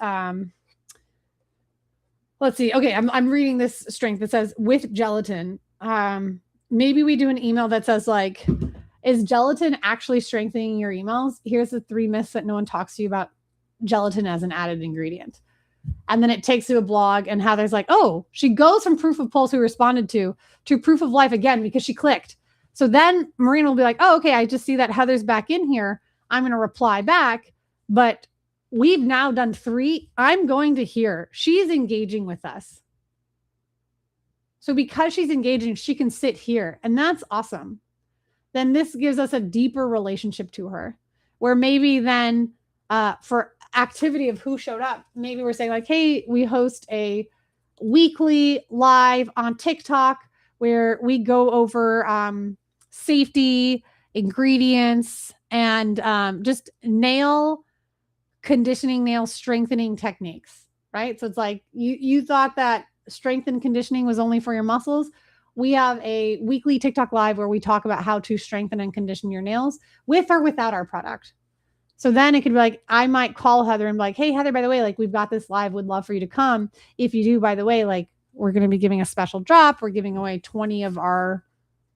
let's see. Okay, I'm reading this strength that says with gelatin. Maybe we do an email that says like, is gelatin actually strengthening your emails? Here's the 3 myths that no one talks to you about gelatin as an added ingredient. And then it takes you a blog, and Heather's like, oh, she goes from proof of polls who responded to proof of life again because she clicked. So then Marina will be like, oh, okay, I just see that Heather's back in here. I'm going to reply back. But we've now done 3. I'm going to hear she's engaging with us. So because she's engaging, she can sit here. And that's awesome. Then this gives us a deeper relationship to her, where maybe then for activity of who showed up, maybe we're saying like, hey, we host a weekly live on TikTok where we go over safety, ingredients, and just nail conditioning, nail strengthening techniques, right? So it's like you thought that strength and conditioning was only for your muscles. We have a weekly TikTok live where we talk about how to strengthen and condition your nails with or without our product. So then it could be like, I might call Heather and be like, hey, Heather, by the way, like we've got this live, would love for you to come. If you do, by the way, like we're going to be giving a special drop. We're giving away 20 of our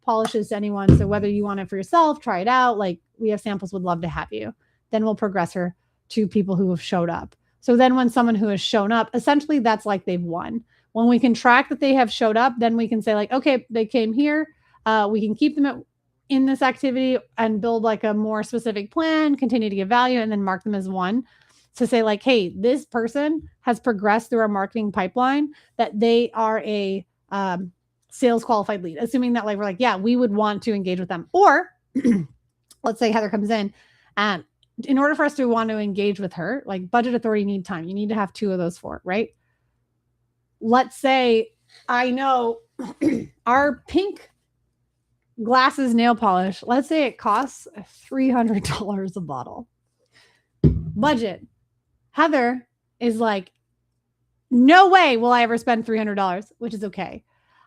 polishes to anyone. So whether you want it for yourself, try it out. Like we have samples, would love to have you. Then we'll progress her to people who have showed up. So then when someone who has shown up, essentially that's like they've won. When we can track that they have showed up, then we can say like, okay, they came here. We can keep them in this activity and build like a more specific plan, continue to give value, and then mark them as one. To say like, hey, this person has progressed through our marketing pipeline, that they are a sales qualified lead, assuming that like, we're like, yeah, we would want to engage with them. Or let's say Heather comes in, and in order for us to want to engage with her, like budget, authority, need time, you need to have 2 of those 4, right? Let's say I know our pink glasses nail polish, let's say it costs $300 a bottle. Budget. Heather is like, no way will I ever spend $300, which is okay.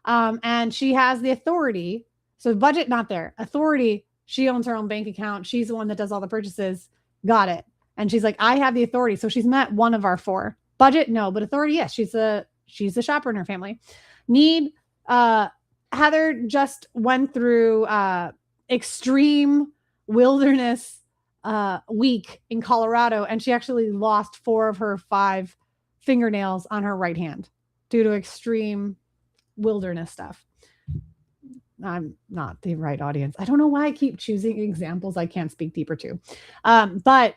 And she has the authority. So budget, not there. Authority, she owns her own bank account. She's the one that does all the purchases. Got it. And she's like, I have the authority. So she's met one of our 4. Budget, no, but authority, yes. She's a shopper in her family. Need, Heather just went through extreme wilderness week in Colorado, and she actually lost 4 of her 5 fingernails on her right hand due to extreme wilderness stuff. I'm not the right audience. I don't know why I keep choosing examples I can't speak deeper to. But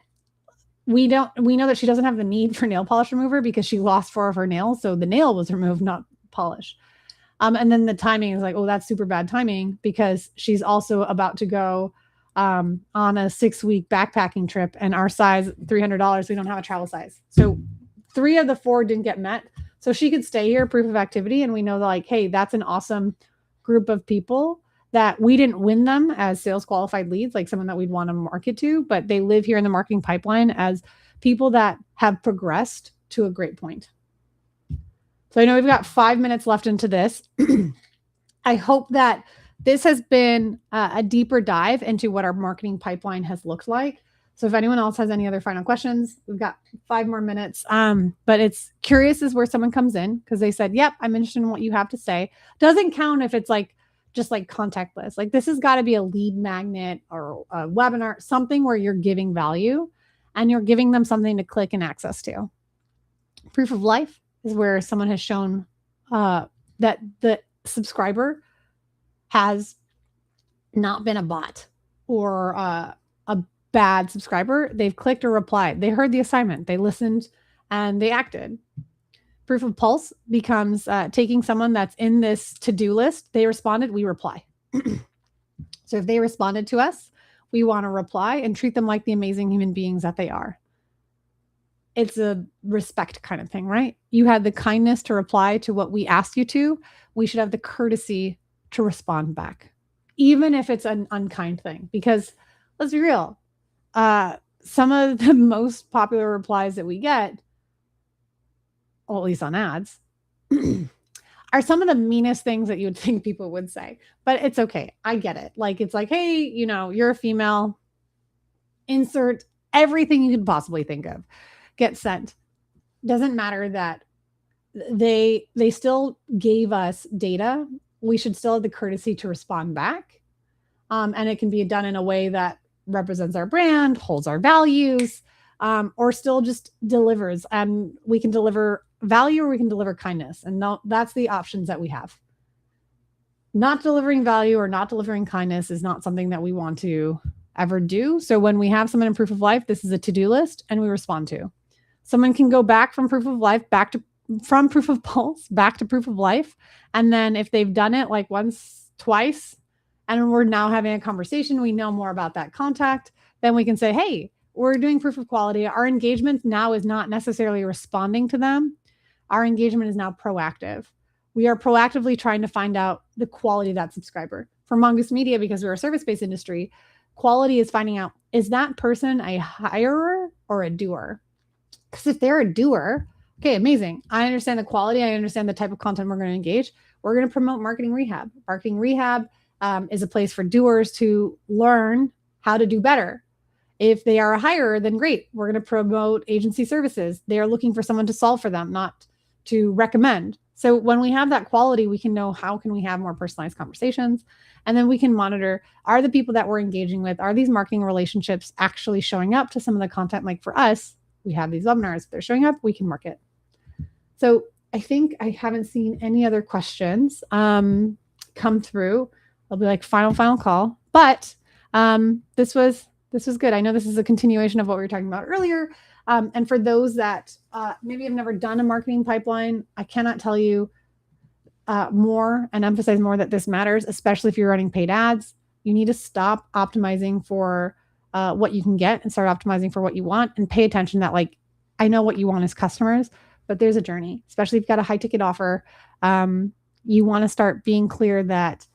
we know that she doesn't have the need for nail polish remover because she lost 4 of her nails. So the nail was removed, not polish. And then the timing is like, oh, that's super bad timing because she's also about to go on a 6-week backpacking trip, and our size, $300, we don't have a travel size. So 3 of the 4 didn't get met. So she could stay here, proof of activity. And we know that like, hey, that's an awesome group of people that we didn't win them as sales qualified leads, like someone that we'd want to market to, but they live here in the marketing pipeline as people that have progressed to a great point. So I know we've got 5 minutes left into this. I hope that this has been a deeper dive into what our marketing pipeline has looked like. So if anyone else has any other final questions, we've got 5 more minutes. But it's curious is where someone comes in because they said, yep, I'm interested in what you have to say. Doesn't count if it's like just like contact list. Like this has got to be a lead magnet or a webinar, something where you're giving value and you're giving them something to click and access to. Proof of life is where someone has shown that the subscriber has not been a bot or a bad subscriber. They've clicked or replied. They heard the assignment. They listened and they acted. Proof of pulse becomes taking someone that's in this to-do list. They responded, we reply. So if they responded to us, we want to reply and treat them like the amazing human beings that they are. It's a respect kind of thing, right? You had the kindness to reply to what we asked you to. We should have the courtesy to respond back, even if it's an unkind thing. Because let's be real, some of the most popular replies that we get, well, at least on ads, are some of the meanest things that you would think people would say, but it's okay. I get it. Like, it's like, hey, you're a female, insert everything you could possibly think of, get sent. Doesn't matter that they still gave us data. We should still have the courtesy to respond back. And it can be done in a way that represents our brand, holds our values, or still just delivers. And we can deliver value or we can deliver kindness. And that's the options that we have. Not delivering value or not delivering kindness is not something that we want to ever do. So when we have someone in proof of life, this is a to-do list and we respond to. Someone can go back from proof of life from proof of pulse back to proof of life. And then if they've done it like once, twice, and we're now having a conversation, we know more about that contact, then we can say, hey, we're doing proof of quality. Our engagement now is not necessarily responding to them. Our engagement is now proactive. We are proactively trying to find out the quality of that subscriber. For Mongoose Media, because we're a service-based industry, quality is finding out, is that person a hirer or a doer? Because if they're a doer, okay, amazing. I understand the quality. I understand the type of content we're going to engage. We're going to promote Marketing Rehab. Marketing Rehab is a place for doers to learn how to do better. If they are a hirer, then great. We're going to promote agency services. They are looking for someone to solve for them, not to recommend. So when we have that quality, we can know how can we have more personalized conversations. And then we can monitor, are the people that we're engaging with, are these marketing relationships actually showing up to some of the content? Like for us, we have these webinars. If they're showing up, we can market. So I think I haven't seen any other questions come through. I'll be like final call. But this was good. I know this is a continuation of what we were talking about earlier. And for those that maybe have never done a marketing pipeline, I cannot tell you more and emphasize more that this matters, especially if you're running paid ads. You need to stop optimizing for what you can get and start optimizing for what you want, and pay attention that, like, I know what you want as customers, but there's a journey, especially if you've got a high ticket offer. You want to start being clear that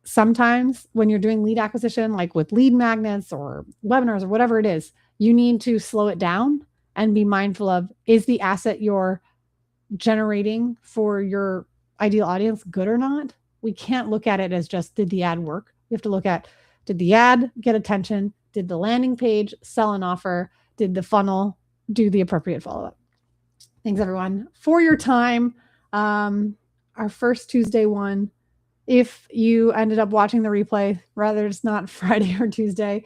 sometimes when you're doing lead acquisition, like with lead magnets or webinars or whatever it is, you need to slow it down and be mindful of, is the asset you're generating for your ideal audience good or not? We can't look at it as just, did the ad work? We have to look at, did the ad get attention? Did the landing page sell an offer? Did the funnel do the appropriate follow-up? Thanks everyone for your time. Our first Tuesday one. If you ended up watching the replay, rather it's not Friday or Tuesday,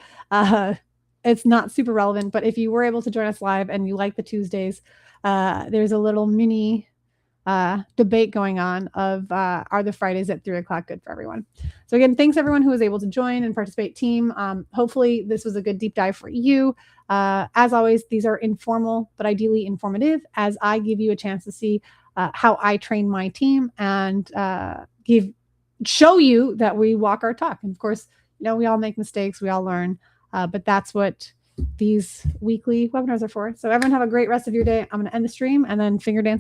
it's not super relevant. But if you were able to join us live and you like the Tuesdays, there's a little mini debate going on of are the Fridays at 3:00 good for everyone? So again, thanks everyone who was able to join and participate. Team, hopefully this was a good deep dive for you. As always, these are informal, but ideally informative, as I give you a chance to see how I train my team and show you that we walk our talk. And of course, we all make mistakes, we all learn, but that's what these weekly webinars are for. So everyone have a great rest of your day. I'm going to end the stream and then finger dance.